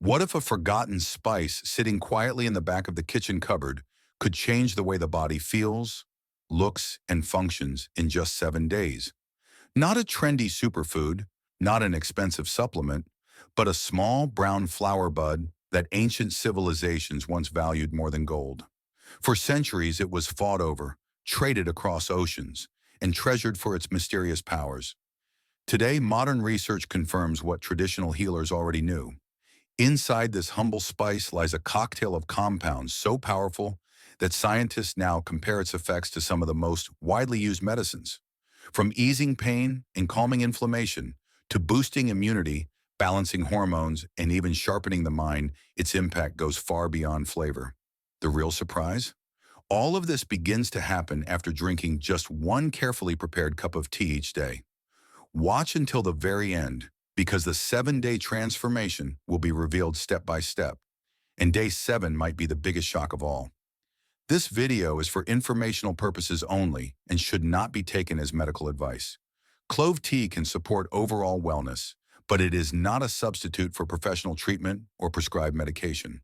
What if a forgotten spice sitting quietly in the back of the kitchen cupboard could change the way the body feels, looks, and functions in just 7 days? Not a trendy superfood, not an expensive supplement, but a small brown flower bud that ancient civilizations once valued more than gold. For centuries, it was fought over, traded across oceans, and treasured for its mysterious powers. Today, modern research confirms what traditional healers already knew. Inside this humble spice lies a cocktail of compounds so powerful that scientists now compare its effects to some of the most widely used medicines. From easing pain and calming inflammation to boosting immunity, balancing hormones, and even sharpening the mind, its impact goes far beyond flavor. The real surprise? All of this begins to happen after drinking just one carefully prepared cup of tea each day. Watch until the very end, because the 7-day transformation will be revealed step by step, and day 7 might be the biggest shock of all. This video is for informational purposes only and should not be taken as medical advice. Clove tea can support overall wellness, but it is not a substitute for professional treatment or prescribed medication.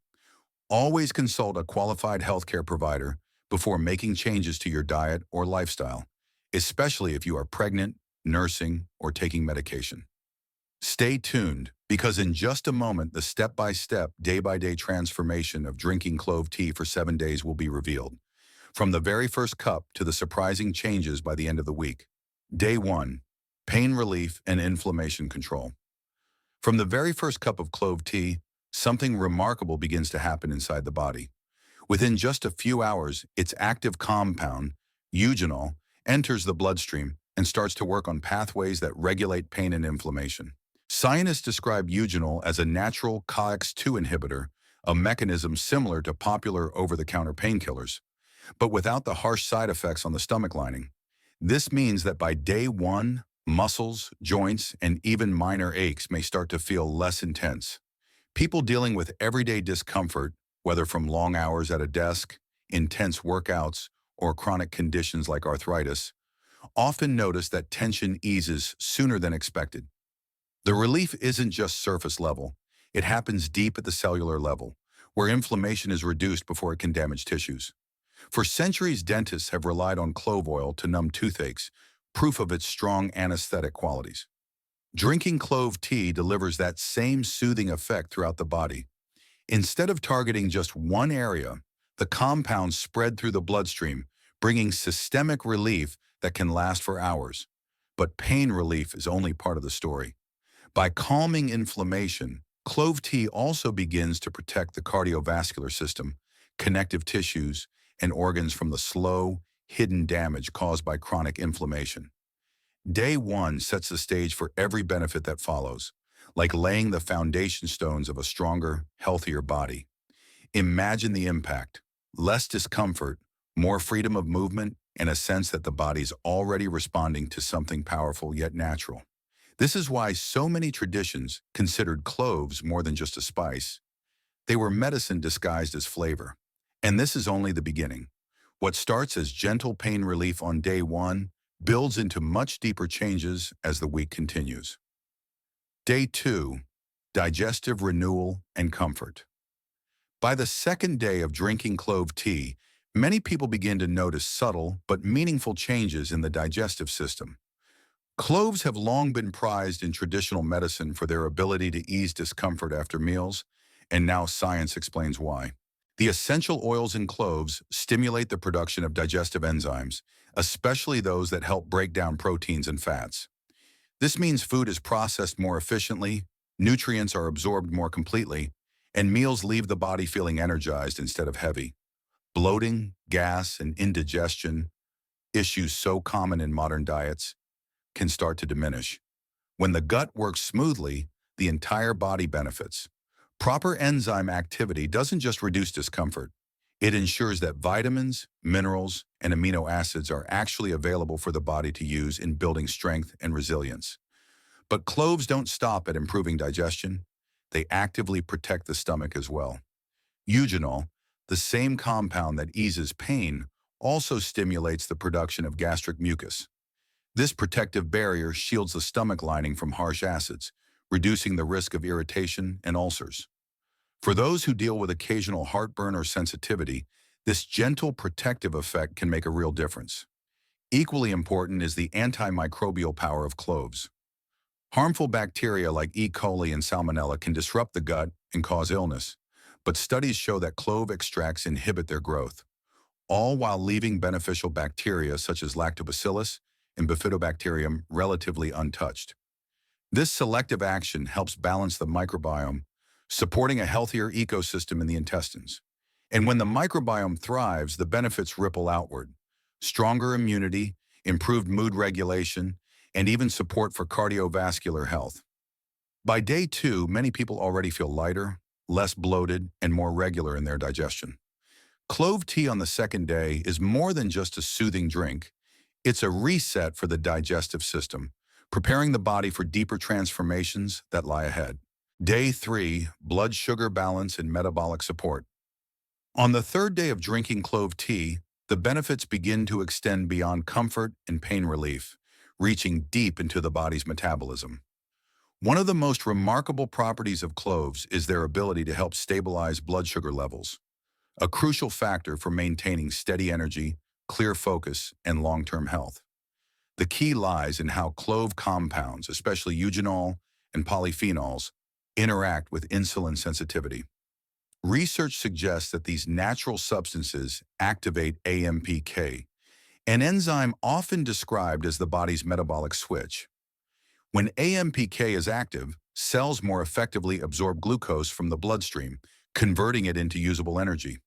Always consult a qualified healthcare provider before making changes to your diet or lifestyle, especially if you are pregnant, nursing, or taking medication. Stay tuned, because in just a moment, the step-by-step, day-by-day transformation of drinking clove tea for 7 days will be revealed. From the very first cup to the surprising changes by the end of the week. Day 1. Pain relief and inflammation control. From the very first cup of clove tea, something remarkable begins to happen inside the body. Within just a few hours, its active compound, eugenol, enters the bloodstream and starts to work on pathways that regulate pain and inflammation. Scientists describe eugenol as a natural COX-2 inhibitor, a mechanism similar to popular over-the-counter painkillers, but without the harsh side effects on the stomach lining. This means that by day 1, muscles, joints, and even minor aches may start to feel less intense. People dealing with everyday discomfort, whether from long hours at a desk, intense workouts, or chronic conditions like arthritis, often notice that tension eases sooner than expected. The relief isn't just surface level. It happens deep at the cellular level, where inflammation is reduced before it can damage tissues. For centuries, dentists have relied on clove oil to numb toothaches, proof of its strong anesthetic qualities. Drinking clove tea delivers that same soothing effect throughout the body. Instead of targeting just one area, the compounds spread through the bloodstream, bringing systemic relief that can last for hours. But pain relief is only part of the story. By calming inflammation, clove tea also begins to protect the cardiovascular system, connective tissues, and organs from the slow, hidden damage caused by chronic inflammation. Day 1 sets the stage for every benefit that follows, like laying the foundation stones of a stronger, healthier body. Imagine the impact: less discomfort, more freedom of movement, and a sense that the body's already responding to something powerful yet natural. This is why so many traditions considered cloves more than just a spice. They were medicine disguised as flavor. And this is only the beginning. What starts as gentle pain relief on day 1 builds into much deeper changes as the week continues. Day 2. Digestive renewal and comfort. By the second day of drinking clove tea, many people begin to notice subtle but meaningful changes in the digestive system. Cloves have long been prized in traditional medicine for their ability to ease discomfort after meals, and now science explains why. The essential oils in cloves stimulate the production of digestive enzymes, especially those that help break down proteins and fats. This means food is processed more efficiently, nutrients are absorbed more completely, and meals leave the body feeling energized instead of heavy. Bloating, gas, and indigestion, issues so common in modern diets, can start to diminish. When the gut works smoothly, the entire body benefits. Proper enzyme activity doesn't just reduce discomfort. It ensures that vitamins, minerals, and amino acids are actually available for the body to use in building strength and resilience. But cloves don't stop at improving digestion. They actively protect the stomach as well. Eugenol, the same compound that eases pain, also stimulates the production of gastric mucus. This protective barrier shields the stomach lining from harsh acids, reducing the risk of irritation and ulcers. For those who deal with occasional heartburn or sensitivity, this gentle protective effect can make a real difference. Equally important is the antimicrobial power of cloves. Harmful bacteria like E. coli and Salmonella can disrupt the gut and cause illness, but studies show that clove extracts inhibit their growth, all while leaving beneficial bacteria such as lactobacillus and bifidobacterium relatively untouched. This selective action helps balance the microbiome, supporting a healthier ecosystem in the intestines. And when the microbiome thrives, the benefits ripple outward. Stronger immunity, improved mood regulation, and even support for cardiovascular health. By day 2, many people already feel lighter, less bloated, and more regular in their digestion. Clove tea on the second day is more than just a soothing drink. It's a reset for the digestive system, preparing the body for deeper transformations that lie ahead. Day 3, blood sugar balance and metabolic support. On the third day of drinking clove tea, the benefits begin to extend beyond comfort and pain relief, reaching deep into the body's metabolism. One of the most remarkable properties of cloves is their ability to help stabilize blood sugar levels, a crucial factor for maintaining steady energy, clear focus, and long-term health. The key lies in how clove compounds, especially eugenol and polyphenols, interact with insulin sensitivity. Research suggests that these natural substances activate AMPK, an enzyme often described as the body's metabolic switch. When AMPK is active, cells more effectively absorb glucose from the bloodstream, converting it into usable energy.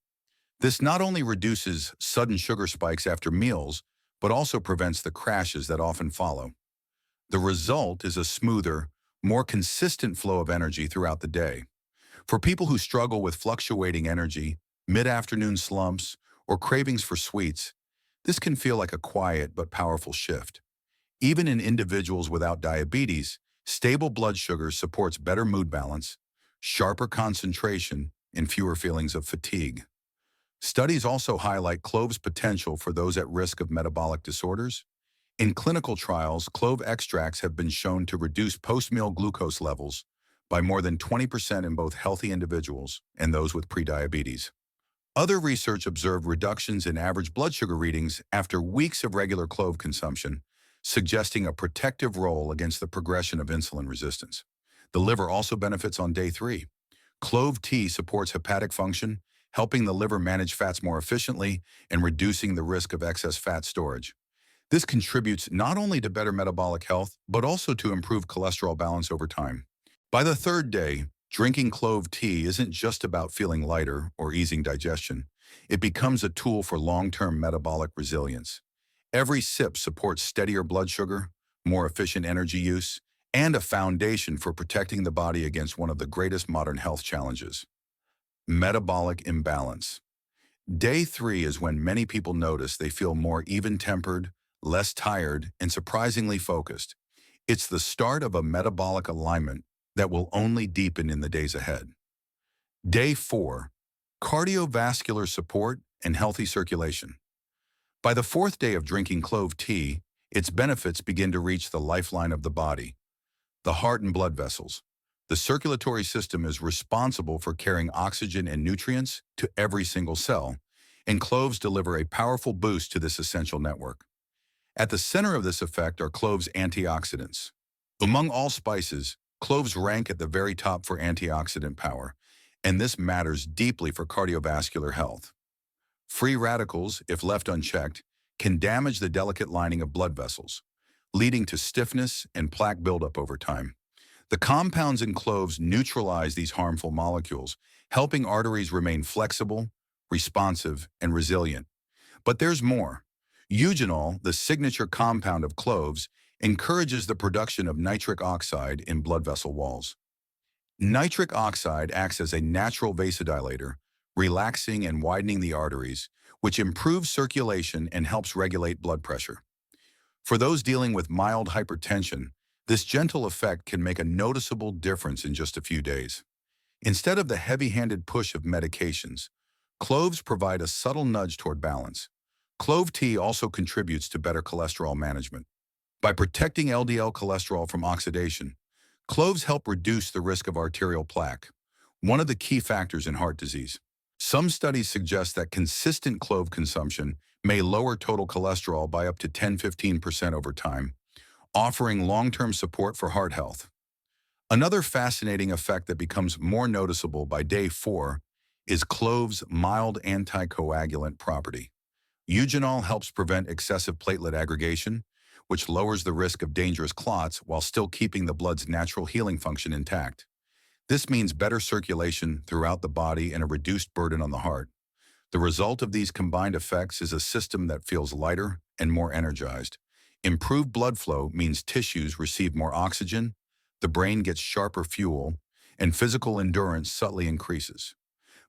This not only reduces sudden sugar spikes after meals, but also prevents the crashes that often follow. The result is a smoother, more consistent flow of energy throughout the day. For people who struggle with fluctuating energy, mid-afternoon slumps, or cravings for sweets, this can feel like a quiet but powerful shift. Even in individuals without diabetes, stable blood sugar supports better mood balance, sharper concentration, and fewer feelings of fatigue. Studies also highlight clove's potential for those at risk of metabolic disorders. In clinical trials, clove extracts have been shown to reduce post-meal glucose levels by more than 20% in both healthy individuals and those with prediabetes. Other research observed reductions in average blood sugar readings after weeks of regular clove consumption, suggesting a protective role against the progression of insulin resistance. The liver also benefits on day 3. Clove tea supports hepatic function, helping the liver manage fats more efficiently and reducing the risk of excess fat storage. This contributes not only to better metabolic health, but also to improved cholesterol balance over time. By the third day, drinking clove tea isn't just about feeling lighter or easing digestion. It becomes a tool for long-term metabolic resilience. Every sip supports steadier blood sugar, more efficient energy use, and a foundation for protecting the body against one of the greatest modern health challenges: metabolic imbalance. Day 3 is when many people notice they feel more even-tempered, less tired, and surprisingly focused. It's the start of a metabolic alignment that will only deepen in the days ahead. Day 4, cardiovascular support and healthy circulation. By the 4th day of drinking clove tea, its benefits begin to reach the lifeline of the body, the heart and blood vessels. The circulatory system is responsible for carrying oxygen and nutrients to every single cell, and cloves deliver a powerful boost to this essential network. At the center of this effect are cloves' antioxidants. Among all spices, cloves rank at the very top for antioxidant power, and this matters deeply for cardiovascular health. Free radicals, if left unchecked, can damage the delicate lining of blood vessels, leading to stiffness and plaque buildup over time. The compounds in cloves neutralize these harmful molecules, helping arteries remain flexible, responsive, and resilient. But there's more. Eugenol, the signature compound of cloves, encourages the production of nitric oxide in blood vessel walls. Nitric oxide acts as a natural vasodilator, relaxing and widening the arteries, which improves circulation and helps regulate blood pressure. For those dealing with mild hypertension, this gentle effect can make a noticeable difference in just a few days. Instead of the heavy-handed push of medications, cloves provide a subtle nudge toward balance. Clove tea also contributes to better cholesterol management. By protecting LDL cholesterol from oxidation, cloves help reduce the risk of arterial plaque, one of the key factors in heart disease. Some studies suggest that consistent clove consumption may lower total cholesterol by up to 10–15% over time, offering long-term support for heart health. Another fascinating effect that becomes more noticeable by day 4 is clove's mild anticoagulant property. Eugenol helps prevent excessive platelet aggregation, which lowers the risk of dangerous clots while still keeping the blood's natural healing function intact. This means better circulation throughout the body and a reduced burden on the heart. The result of these combined effects is a system that feels lighter and more energized. Improved blood flow means tissues receive more oxygen, the brain gets sharper fuel, and physical endurance subtly increases.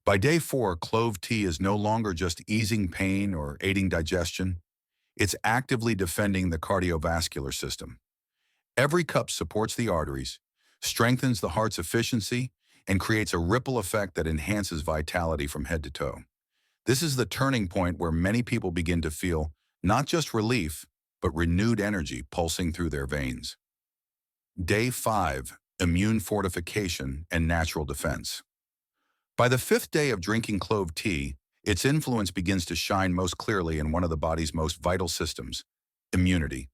By day 4, clove tea is no longer just easing pain or aiding digestion. It's actively defending the cardiovascular system. Every cup supports the arteries, strengthens the heart's efficiency, and creates a ripple effect that enhances vitality from head to toe. This is the turning point where many people begin to feel not just relief, but renewed energy pulsing through their veins. Day 5, immune fortification and natural defense. By the 5th day of drinking clove tea, its influence begins to shine most clearly in one of the body's most vital systems, immunity.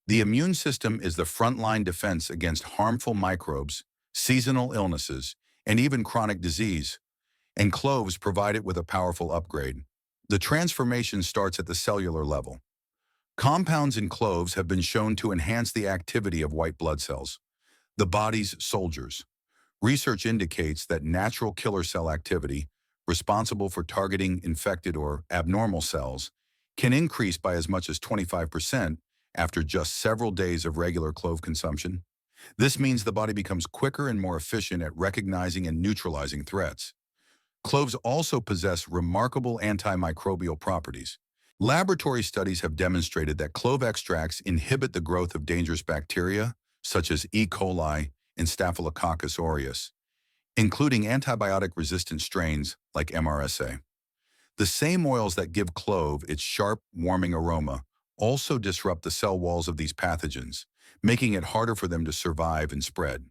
The immune system is the frontline defense against harmful microbes, seasonal illnesses, and even chronic disease, and cloves provide it with a powerful upgrade. The transformation starts at the cellular level. Compounds in cloves have been shown to enhance the activity of white blood cells, the body's soldiers. Research indicates that natural killer cell activity, responsible for targeting infected or abnormal cells, can increase by as much as 25% after just several days of regular clove consumption. This means the body becomes quicker and more efficient at recognizing and neutralizing threats. Cloves also possess remarkable antimicrobial properties. Laboratory studies have demonstrated that clove extracts inhibit the growth of dangerous bacteria, such as E. coli and Staphylococcus aureus, including antibiotic-resistant strains like MRSA. The same oils that give clove its sharp, warming aroma also disrupt the cell walls of these pathogens, making it harder for them to survive and spread.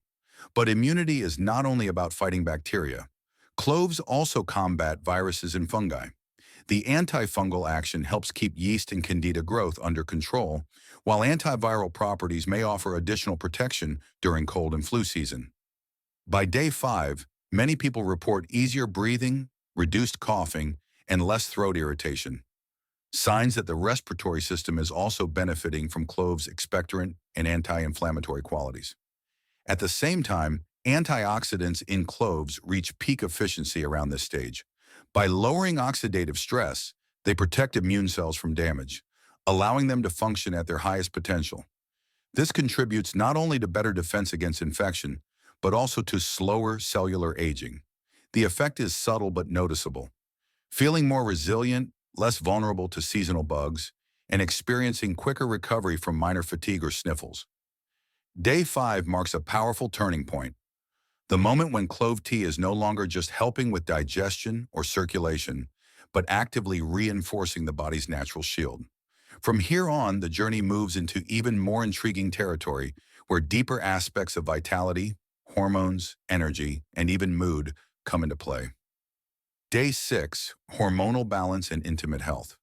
But immunity is not only about fighting bacteria. Cloves also combat viruses and fungi. The antifungal action helps keep yeast and candida growth under control, while antiviral properties may offer additional protection during cold and flu season. By day 5, many people report easier breathing, reduced coughing, and less throat irritation. Signs that the respiratory system is also benefiting from cloves' expectorant and anti-inflammatory qualities. At the same time, antioxidants in cloves reach peak efficiency around this stage. By lowering oxidative stress, they protect immune cells from damage, allowing them to function at their highest potential. This contributes not only to better defense against infection, but also to slower cellular aging. The effect is subtle but noticeable. Feeling more resilient, less vulnerable to seasonal bugs, and experiencing quicker recovery from minor fatigue or sniffles. Day 5 marks a powerful turning point. The moment when clove tea is no longer just helping with digestion or circulation, but actively reinforcing the body's natural shield. From here on, the journey moves into even more intriguing territory where deeper aspects of vitality, hormones, energy, and even mood come into play. Day 6, hormonal balance and intimate health.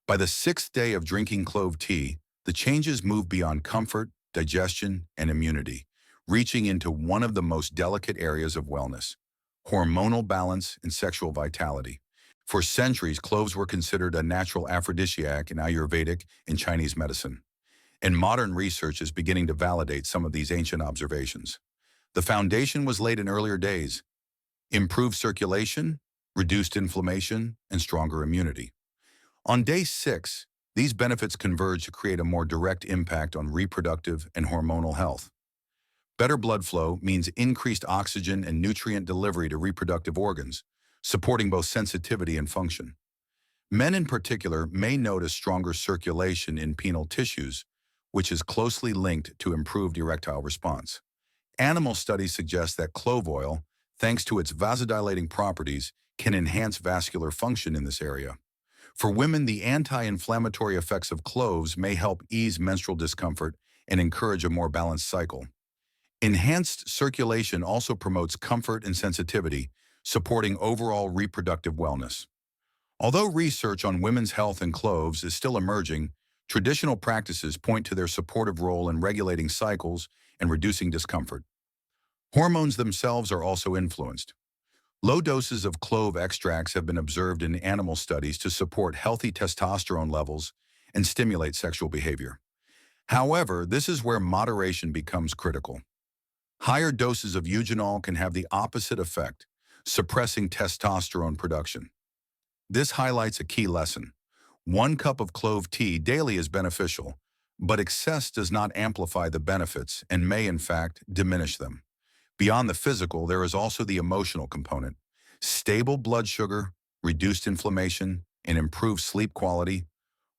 By the 6th day of drinking clove tea, the changes move beyond comfort, digestion, and immunity, reaching into one of the most delicate areas of wellness, hormonal balance and sexual vitality. For centuries, cloves were considered a natural aphrodisiac in Ayurvedic and Chinese medicine, and modern research is beginning to validate some of these ancient observations. The foundation was laid in earlier days: improved circulation, reduced inflammation, and stronger immunity. On day 6, these benefits converge to create a more direct impact on reproductive and hormonal health. Better blood flow means increased oxygen and nutrient delivery to reproductive organs, supporting both sensitivity and function. Men in particular may notice stronger circulation in penile tissues, which is closely linked to improved erectile response. Animal studies suggest that clove oil, thanks to its vasodilating properties, can enhance vascular function in this area. For women, the anti-inflammatory effects of cloves may help ease menstrual discomfort and encourage a more balanced cycle. Enhanced circulation also promotes comfort and sensitivity, supporting overall reproductive wellness. Although research on women's health and cloves is still emerging, traditional practices point to their supportive role in regulating cycles and reducing discomfort. Hormones themselves are also influenced. Low doses of clove extracts have been observed in animal studies to support healthy testosterone levels and stimulate sexual behavior. However, this is where moderation becomes critical. Higher doses of eugenol can have the opposite effect, suppressing testosterone production. This highlights a key lesson. 1 cup of clove tea daily is beneficial, but excess does not amplify the benefits and may, in fact, diminish them. Beyond the physical, there is also the emotional component. Stable blood sugar, reduced inflammation, and improved sleep quality,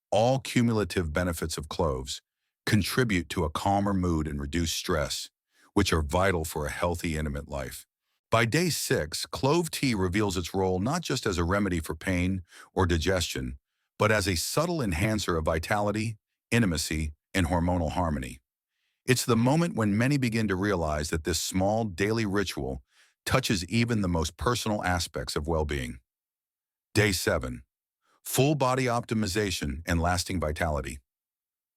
all cumulative benefits of cloves, contribute to a calmer mood and reduced stress, which are vital for a healthy, intimate life. By day 6, clove tea reveals its role not just as a remedy for pain or digestion, but as a subtle enhancer of vitality, intimacy, and hormonal harmony. It's the moment when many begin to realize that this small daily ritual touches even the most personal aspects of well-being. Day 7. Full body optimization and lasting vitality.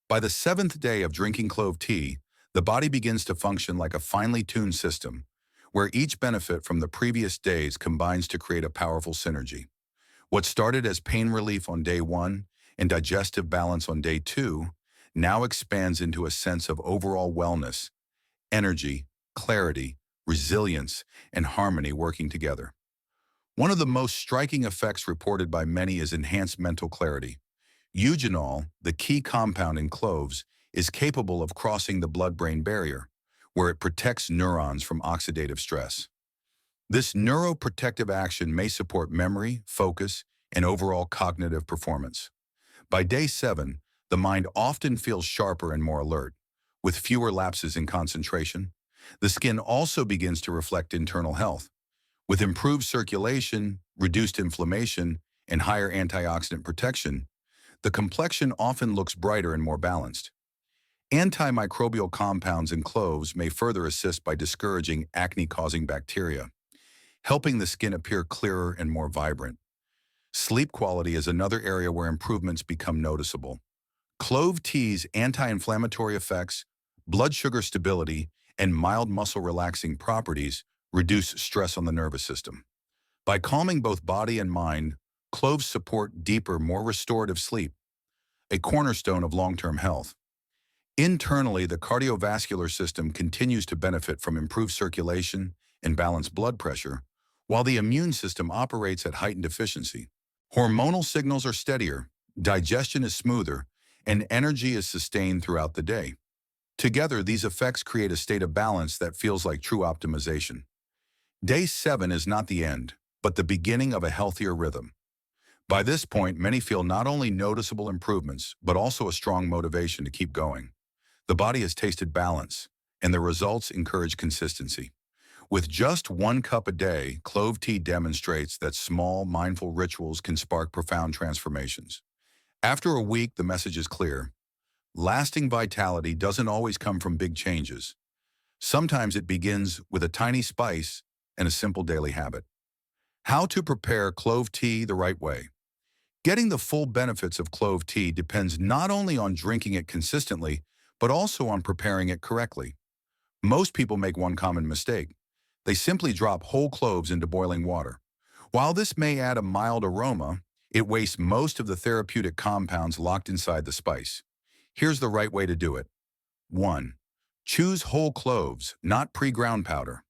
By the 7th day of drinking clove tea, the body begins to function like a finely tuned system, where each benefit from the previous days combines to create a powerful synergy. What started as pain relief on day 1 and digestive balance on day 2 now expands into a sense of overall wellness, energy, clarity, resilience, and harmony working together. One of the most striking effects reported by many is enhanced mental clarity. Eugenol, the key compound in cloves, is capable of crossing the blood-brain barrier, where it protects neurons from oxidative stress. This neuroprotective action may support memory, focus, and overall cognitive performance. By day 7, the mind often feels sharper and more alert, with fewer lapses in concentration. The skin also begins to reflect internal health. With improved circulation, reduced inflammation, and higher antioxidant protection, the complexion often looks brighter and more balanced. Antimicrobial compounds in cloves may further assist by discouraging acne-causing bacteria, helping the skin appear clearer and more vibrant. Sleep quality is another area where improvements become noticeable. Clove tea's anti-inflammatory effects, blood sugar stability, and mild muscle relaxing properties reduce stress on the nervous system. By calming both body and mind, cloves support deeper, more restorative sleep, a cornerstone of long-term health. Internally, the cardiovascular system continues to benefit from improved circulation and balanced blood pressure, while the immune system operates at heightened efficiency. Hormonal signals are steadier, digestion is smoother, and energy is sustained throughout the day. Together, these effects create a state of balance that feels like true optimization. Day 7 is not the end, but the beginning of a healthier rhythm. By this point, many feel not only noticeable improvements, but also a strong motivation to keep going. The body has tasted balance, and the results encourage consistency. With just 1 cup a day, clove tea demonstrates that small, mindful rituals can spark profound transformations. After a week, the message is clear. Lasting vitality doesn't always come from big changes. Sometimes it begins with a tiny spice and a simple daily habit. How to prepare clove tea the right way. Getting the full benefits of clove tea depends not only on drinking it consistently, but also on preparing it correctly. Most people make one common mistake. They simply drop whole cloves into boiling water. While this may add a mild aroma, it wastes most of the therapeutic compounds locked inside the spice. Here's the right way to do it. 1. Choose whole cloves, not pre-ground powder.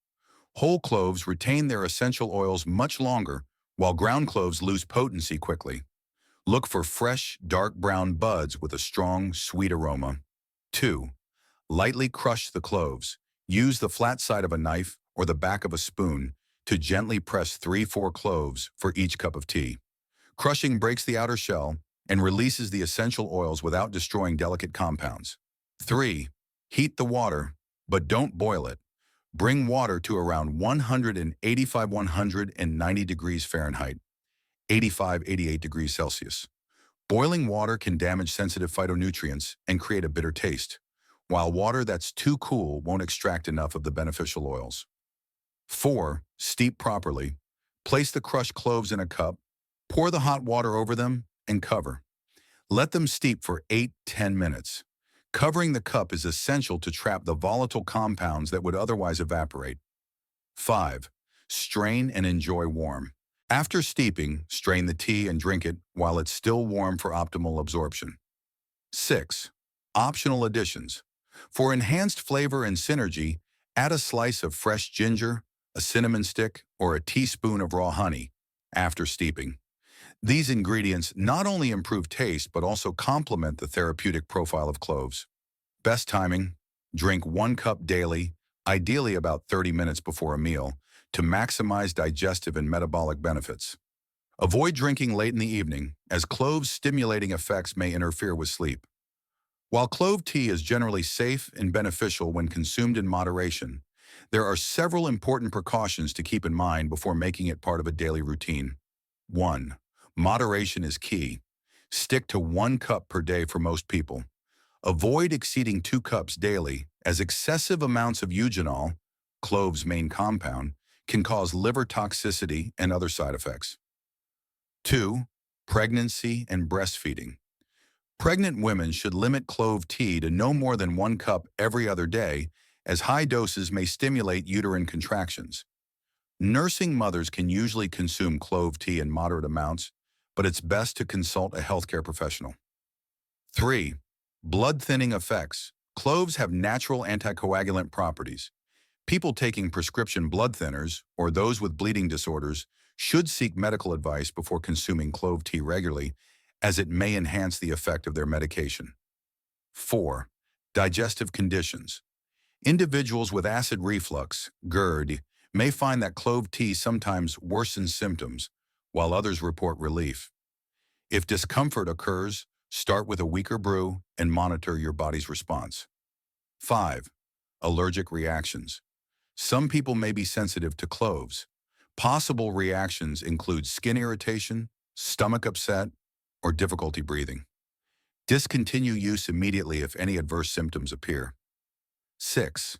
Whole cloves retain their essential oils much longer, while ground cloves lose potency quickly. Look for fresh, dark brown buds with a strong, sweet aroma. 2. Lightly crush the cloves. Use the flat side of a knife or the back of a spoon to gently press 3-4 cloves for each cup of tea. Crushing breaks the outer shell and releases the essential oils without destroying delicate compounds. 3. Heat the water, but don't boil it. Bring water to around 185-190 degrees Fahrenheit, 85-88 degrees Celsius. Boiling water can damage sensitive phytonutrients and create a bitter taste. while water that's too cool won't extract enough of the beneficial oils. 4. Steep properly. Place the crushed cloves in a cup, pour the hot water over them, and cover. Let them steep for 8–10 minutes. Covering the cup is essential to trap the volatile compounds that would otherwise evaporate. 5. Strain and enjoy warm. After steeping, strain the tea and drink it while it's still warm for optimal absorption. 6. Optional additions. For enhanced flavor and synergy, add a slice of fresh ginger, a cinnamon stick, or a teaspoon of raw honey after steeping. These ingredients not only improve taste but also complement the therapeutic profile of cloves. Best timing: drink 1 cup daily, ideally about 30 minutes before a meal, to maximize digestive and metabolic benefits. Avoid drinking late in the evening, as cloves' stimulating effects may interfere with sleep. While clove tea is generally safe and beneficial when consumed in moderation, there are several important precautions to keep in mind before making it part of a daily routine. 1. Moderation is key. Stick to 1 cup per day for most people. Avoid exceeding 2 cups daily, as excessive amounts of eugenol, clove's main compound, can cause liver toxicity and other side effects. 2. Pregnancy and breastfeeding. Pregnant women should limit clove tea to no more than 1 cup every other day, as high doses may stimulate uterine contractions. Nursing mothers can usually consume clove tea in moderate amounts, but it's best to consult a healthcare professional. 3. Blood thinning effects. Cloves have natural anticoagulant properties. People taking prescription blood thinners, or those with bleeding disorders, should seek medical advice before consuming clove tea regularly, as it may enhance the effect of their medication. 4. Digestive conditions. Individuals with acid reflux, GERD, may find that clove tea sometimes worsens symptoms, while others report relief. If discomfort occurs, start with a weaker brew and monitor your body's response. 5. Allergic reactions. Some people may be sensitive to cloves. Possible reactions include skin irritation, stomach upset, or difficulty breathing. Discontinue use immediately if any adverse symptoms appear. 6.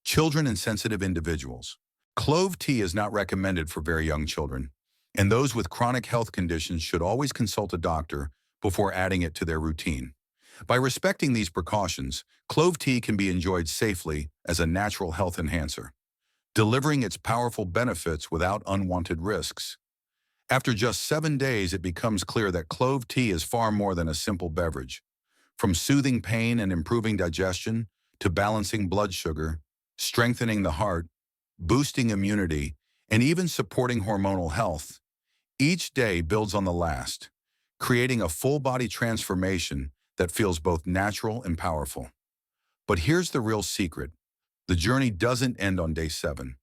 Children and sensitive individuals. Clove tea is not recommended for very young children, and those with chronic health conditions should always consult a doctor before adding it to their routine. By respecting these precautions, clove tea can be enjoyed safely as a natural health enhancer, delivering its powerful benefits without unwanted risks. After just 7 days, it becomes clear that clove tea is far more than a simple beverage. From soothing pain and improving digestion to balancing blood sugar, strengthening the heart, boosting immunity, and even supporting hormonal health, each day builds on the last, creating a full-body transformation that feels both natural and powerful. But here's the real secret. The journey doesn't end on day 7.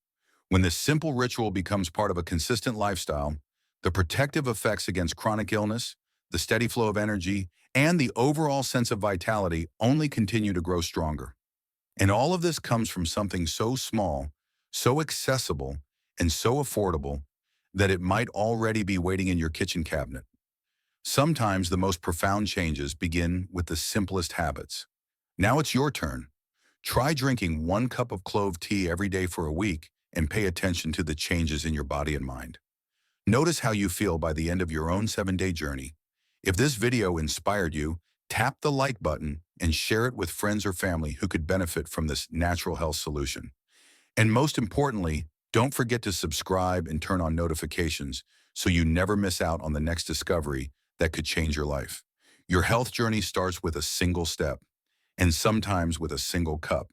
When this simple ritual becomes part of a consistent lifestyle, the protective effects against chronic illness, the steady flow of energy, and the overall sense of vitality only continue to grow stronger. And all of this comes from something so small, so accessible, and so affordable that it might already be waiting in your kitchen cabinet. Sometimes the most profound changes begin with the simplest habits. Now it's your turn. Try drinking 1 cup of clove tea every day for a week and pay attention to the changes in your body and mind. Notice how you feel by the end of your own 7-day journey. If this video inspired you, tap the like button and share it with friends or family who could benefit from this natural health solution. And most importantly, don't forget to subscribe and turn on notifications so you never miss out on the next discovery that could change your life. Your health journey starts with a single step, and sometimes with a single cup.